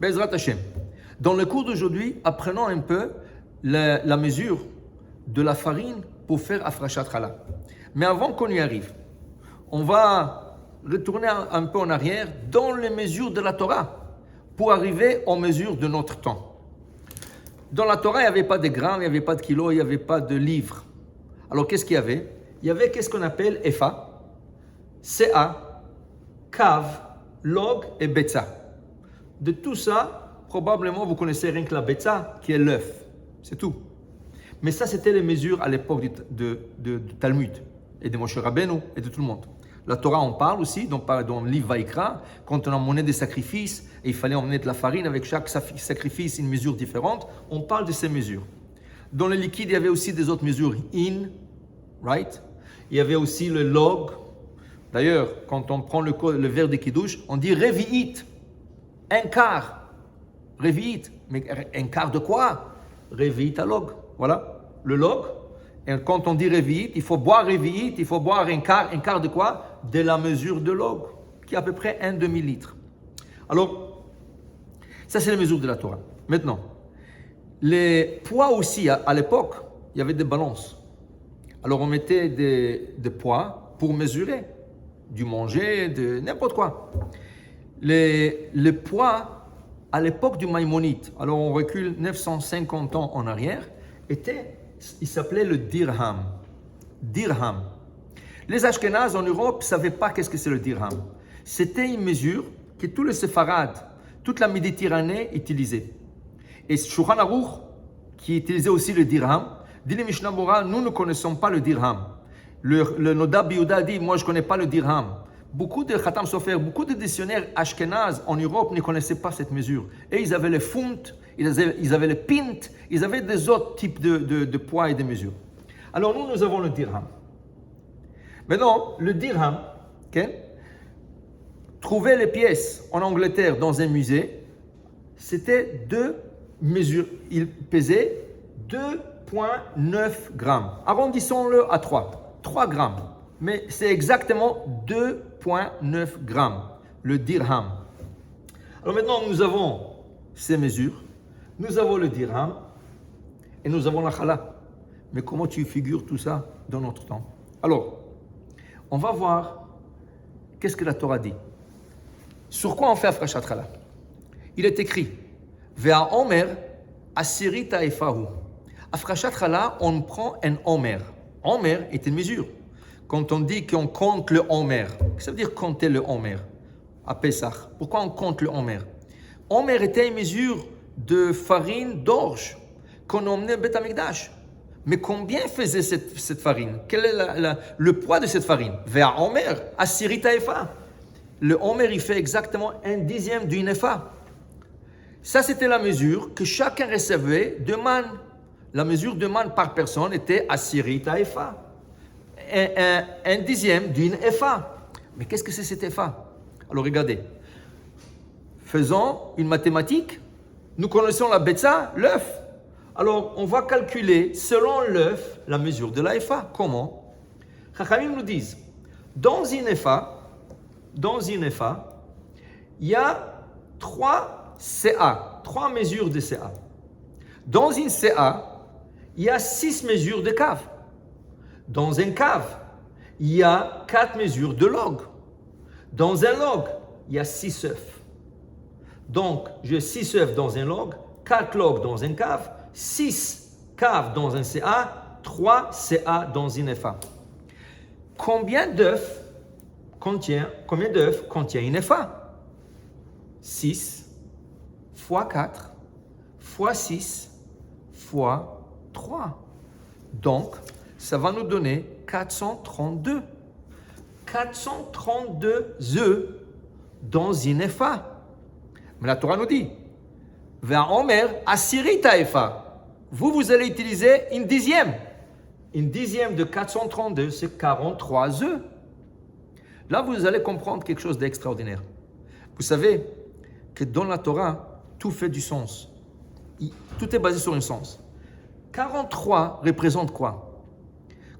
Bezrat Hashem. Dans le cours d'aujourd'hui, apprenons un peu la mesure de la farine pour faire Afrashat Chala. Mais avant qu'on y arrive, on va retourner un peu en arrière dans les mesures de la Torah pour arriver aux mesures de notre temps. Dans la Torah, il n'y avait pas de grammes, il n'y avait pas de kilos, il n'y avait pas de livres. Alors qu'est-ce qu'il y avait? Il y avait qu'est-ce qu'on appelle Efa, CA, Kav, Log et Betza. De tout ça, probablement vous connaissez rien que la Betza, qui est l'œuf. C'est tout. Mais ça, c'était les mesures à l'époque du Talmud et de Moshe Rabbeinu et de tout le monde. La Torah en parle aussi, dans le livre Vaïkra, quand on emmenait des sacrifices et il fallait emmener de la farine avec chaque sacrifice une mesure différente, on parle de ces mesures. Dans le liquide, il y avait aussi des autres mesures, right? Il y avait aussi le log. D'ailleurs, quand on prend le verre de kiddush, on dit revi'it, un quart. Revi'it, mais un quart de quoi? Revi'it à log. Voilà, le log. Et quand on dit revi'it, il faut boire revi'it, il faut boire un quart de quoi? De la mesure de log, qui est à peu près un demi-litre. Alors, ça c'est la mesure de la Torah. Maintenant, les poids aussi, à l'époque, il y avait des balances. Alors on mettait des poids pour mesurer du manger, de n'importe quoi. Les poids, à l'époque du Maïmonide, alors on recule 950 ans en arrière, il s'appelait le dirham. Dirham. Les Ashkénazes en Europe ne savaient pas qu'est-ce que c'est le dirham. C'était une mesure que tous les séfarades, toute la Méditerranée utilisaient. Et Shulchan Aruch, qui utilisait aussi le dirham, dit les Mishnah Bora, nous ne connaissons pas le dirham. Le Nodab Yehuda dit, moi je ne connais pas le dirham. Beaucoup de Khatam Sofer, beaucoup de dictionnaires ashkénazes en Europe ne connaissaient pas cette mesure. Et ils avaient les funtes, ils avaient les pintes, ils avaient des autres types de poids et de mesures. Alors nous avons le dirham. Maintenant, le dirham, trouver les pièces en Angleterre dans un musée, c'était 2 mesures. Il pesait 2,9 grammes. Arrondissons-le à 3. 3 grammes. Mais c'est exactement 2,9 grammes, le dirham. Alors maintenant, nous avons ces mesures. Nous avons le dirham et nous avons la chala. Mais comment tu figures tout ça dans notre temps? Alors, on va voir qu'est-ce que la Torah dit. Sur quoi on fait Afrashat Chala? Il est écrit Ve'a Omer Asirit Efahu. Afrashat Chala, on prend un Omer. Omer est une mesure. Quand on dit qu'on compte le Omer, ça veut dire compter le Omer à Pessah. Pourquoi on compte le Omer? Omer était une mesure de farine d'orge qu'on emmenait au Beth Amikdash. Mais combien faisait cette farine? Quel est le poids de cette farine? Vers Omer, Asirita Efa. Le Omer, il fait exactement 1/10 d'une Efa. Ça, c'était la mesure que chacun recevait de manne. La mesure de manne par personne était Asirita Efa. 1/10 d'une Efa. Mais qu'est-ce que c'est cette Efa? Alors regardez. Faisons une mathématique. Nous connaissons la Betza, l'œuf. Alors, on va calculer, selon l'œuf, la mesure de la Efa. Comment? Chachamim nous disent, dans une Efa, il y a 3 CA, 3 mesures de CA. Dans une CA, il y a 6 mesures de cave. Dans un cave, il y a 4 mesures de log. Dans un log, il y a 6 œufs. Donc, j'ai 6 œufs dans un log, 4 logs dans un cave, 6 caves dans un CA, 3 CA dans une FA. Combien d'œufs contient une FA? 6 fois 4 fois 6 fois 3. Donc, ça va nous donner 432. 432 œufs dans une FA. Mais la Torah nous dit, vers Omer, Asirita Efa. Vous allez utiliser 1/10. 1/10 de 432, c'est 43 œufs. Là, vous allez comprendre quelque chose d'extraordinaire. Vous savez que dans la Torah, tout fait du sens. Tout est basé sur un sens. 43 représente quoi?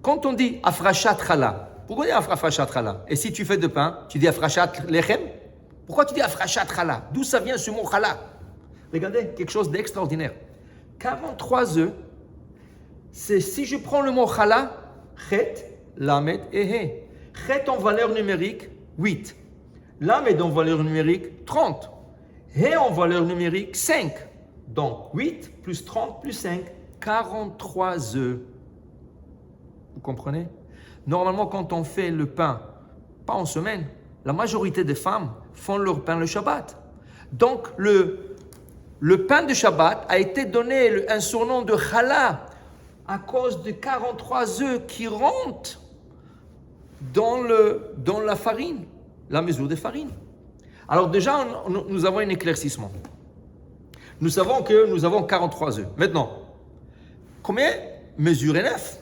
Quand on dit Afrashat Chala, pourquoi on dit Afrashat Chala? Et si tu fais de pain, tu dis Afrashat Lechem? Pourquoi tu dis Afrashat Chala? D'où ça vient ce mot Chala? Regardez, quelque chose d'extraordinaire. 43 œufs, c'est si je prends le mot chala, chet, lamed et he. Chet en valeur numérique, 8. Lamed en valeur numérique, 30. He en valeur numérique, 5. Donc 8 plus 30 plus 5, 43 œufs. Vous comprenez? Normalement, quand on fait le pain, pas en semaine, la majorité des femmes font leur pain le Shabbat. Donc, le pain de Shabbat a été donné un surnom de challah à cause de 43 œufs qui rentrent dans la farine, la mesure de farine. Alors déjà, nous avons un éclaircissement. Nous savons que nous avons 43 œufs. Maintenant, combien mesurer 9?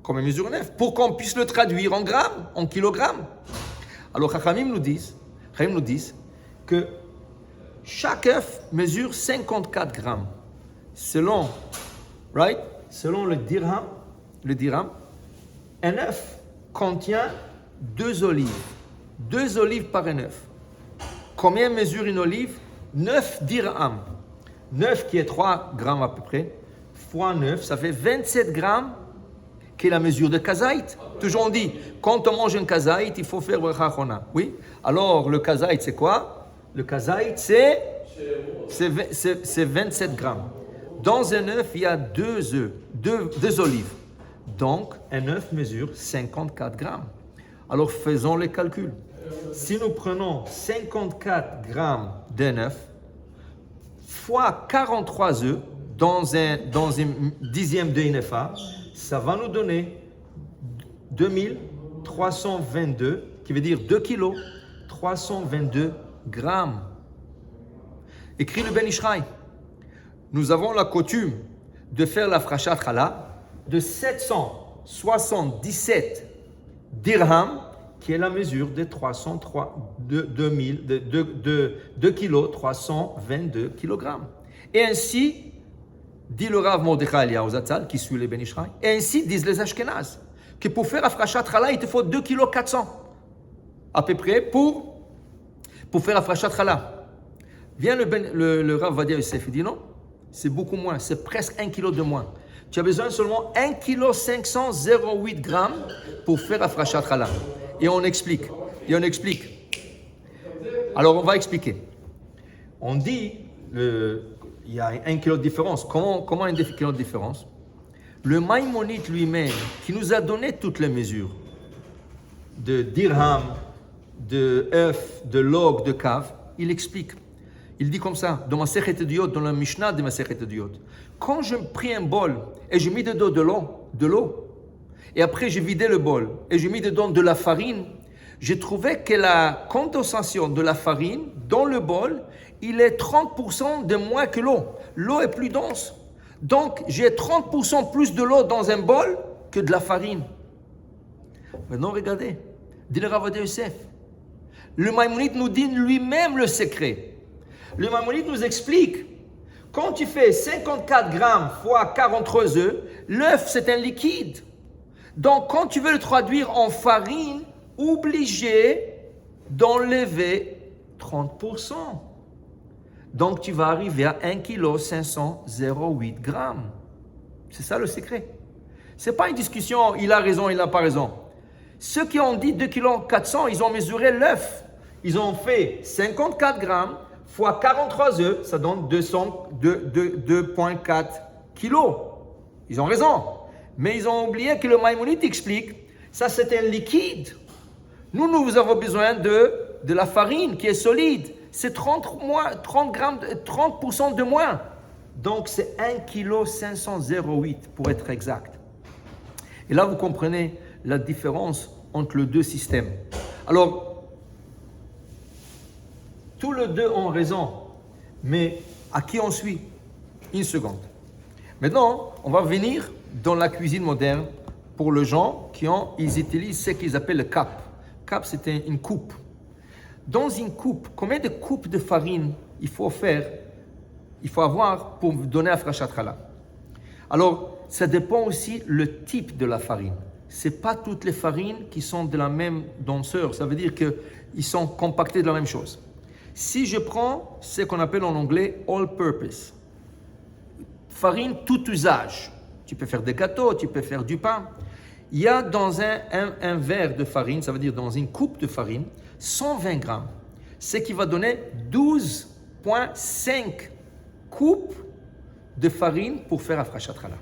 Combien mesurer 9? Pour qu'on puisse le traduire en grammes, en kilogrammes. Alors, Chachamim nous disent que chaque œuf mesure 54 grammes. Selon le dirham, un œuf contient 2 olives. 2 olives par un œuf. Combien mesure une olive? 9 dirhams. 9 qui est 3 grammes à peu près, fois 9, ça fait 27 grammes, qui est la mesure de kazaït. Toujours on dit, quand on mange un kazaït, il faut faire le chachona. Oui? Alors, le kazaït, c'est quoi? Le kazaït, c'est 27 grammes. Dans un œuf, il y a 2 œufs, 2 olives. Donc, un œuf mesure 54 grammes. Alors, faisons les calculs. Si nous prenons 54 grammes d'un œuf, fois 43 œufs, dans un dixième de NFA, ça va nous donner 2322, qui veut dire 2 kilos, 322 grammes. Écrit le Ben Ishraï. Nous avons la coutume de faire la frachat challah de 777 dirhams, qui est la mesure de 2 kilos, 322 kilogrammes. Et ainsi, dit le Rav Mordechai Eliyahu Zatzal, qui suit les Ben Ishraï, et ainsi disent les Ashkenazes, que pour faire la frachat challah, il te faut 2 kilos 400, à peu près, pour faire la frachat challah. Vient le Rav Vadia Yosef, il dit non, c'est beaucoup moins, c'est presque 1 kilo de moins. Tu as besoin seulement 1 kg 508 grammes pour faire la frachat challah. Et on explique. Alors, on va expliquer. On dit, il y a 1 kilo de différence. Comment 1 kilo de différence? Le Maïmonide lui-même, qui nous a donné toutes les mesures de dirham, de œuf, de log, de cave, il explique. Il dit comme ça, dans Masechet Eduyot, dans la Mishnah de Masechet Eduyot. Quand je pris un bol et je mis dedans de l'eau, et après j'ai vidé le bol et j'ai mis dedans de la farine, j'ai trouvé que la condensation de la farine dans le bol, il est 30% de moins que l'eau. L'eau est plus dense. Donc j'ai 30% plus de l'eau dans un bol que de la farine. Maintenant regardez, dit le Rav Ovadia Yosef. Le Maïmonide nous dit lui-même le secret. Le Maïmonide nous explique, quand tu fais 54 grammes fois 43 œufs, l'œuf c'est un liquide. Donc quand tu veux le traduire en farine, obligé d'enlever 30%. Donc tu vas arriver à 1 kg 508 grammes. C'est ça le secret. Ce n'est pas une discussion, il a raison, il n'a pas raison. Ceux qui ont dit 2 kg 400, ils ont mesuré l'œuf. Ils ont fait 54 grammes fois 43 œufs, ça donne 2.4 kilos. Ils ont raison. Mais ils ont oublié que le Maïmonide explique, ça c'est un liquide. Nous avons besoin de la farine qui est solide. C'est 30% de moins. Donc c'est 1 kg 508 pour être exact. Et là vous comprenez la différence entre les deux systèmes. Alors, tous les deux ont raison, mais à qui on suit? Une seconde. Maintenant, on va venir dans la cuisine moderne pour les gens ils utilisent ce qu'ils appellent le cap. Cap, c'est une coupe. Dans une coupe, combien de coupes de farine il faut avoir pour donner à frachat challah? Alors, ça dépend aussi le type de la farine. Ce n'est pas toutes les farines qui sont de la même denseur. Ça veut dire qu'ils sont compactés de la même chose. Si je prends ce qu'on appelle en anglais all-purpose, farine tout usage, tu peux faire des gâteaux, tu peux faire du pain. Il y a dans un verre de farine, ça veut dire dans une coupe de farine, 120 grammes, ce qui va donner 12,5 coupes de farine pour faire afrashat challah.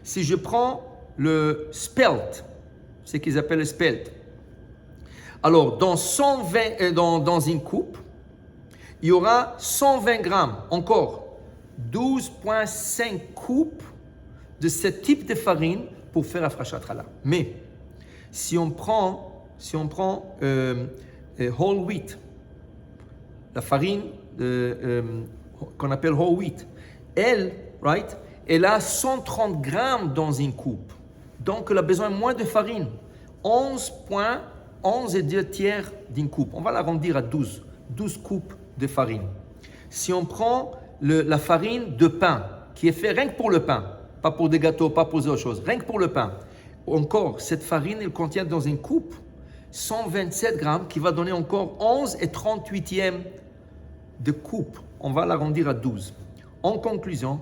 Si je prends le spelt, ce qu'ils appellent le spelt, alors dans une coupe, il y aura 120 grammes, encore 12,5 coupes de ce type de farine pour faire afrashat challah. Mais si on prend whole wheat, la farine qu'on appelle whole wheat, elle a 130 grammes dans une coupe. Donc, elle a besoin moins de farine. 11 et 2 tiers d'une coupe. On va l'arrondir à 12 coupes de farine. Si on prend la farine de pain, qui est faite rien que pour le pain, pas pour des gâteaux, pas pour autre chose, rien que pour le pain. Encore, cette farine, elle contient dans une coupe 127 grammes, qui va donner encore 11 et 38e de coupe. On va l'arrondir à 12. En conclusion,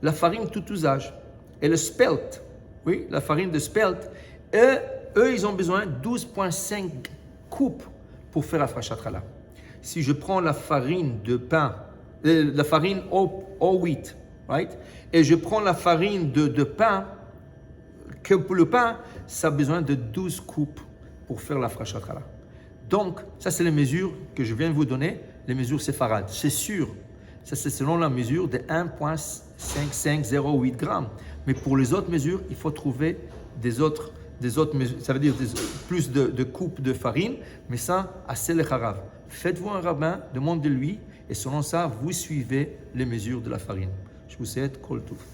la farine tout usage et le spelt, oui, la farine de spelt, eux, ils ont besoin de 12,5 coupes pour faire afrashat challah. Si je prends la farine de pain, la farine all wheat, right, et je prends la farine de pain, que pour le pain, ça a besoin de 12 coupes pour faire l'afrashat challah. Donc, ça c'est les mesures que je viens de vous donner, les mesures séfarades. C'est sûr, ça c'est selon la mesure de 1,5508 grammes. Mais pour les autres mesures, il faut trouver des autres mesures, ça veut dire plus de coupes de farine, mais ça, assez le harav. Faites-vous un rabbin, demandez-lui, et selon ça, vous suivez les mesures de la farine. Je vous souhaite kol touf.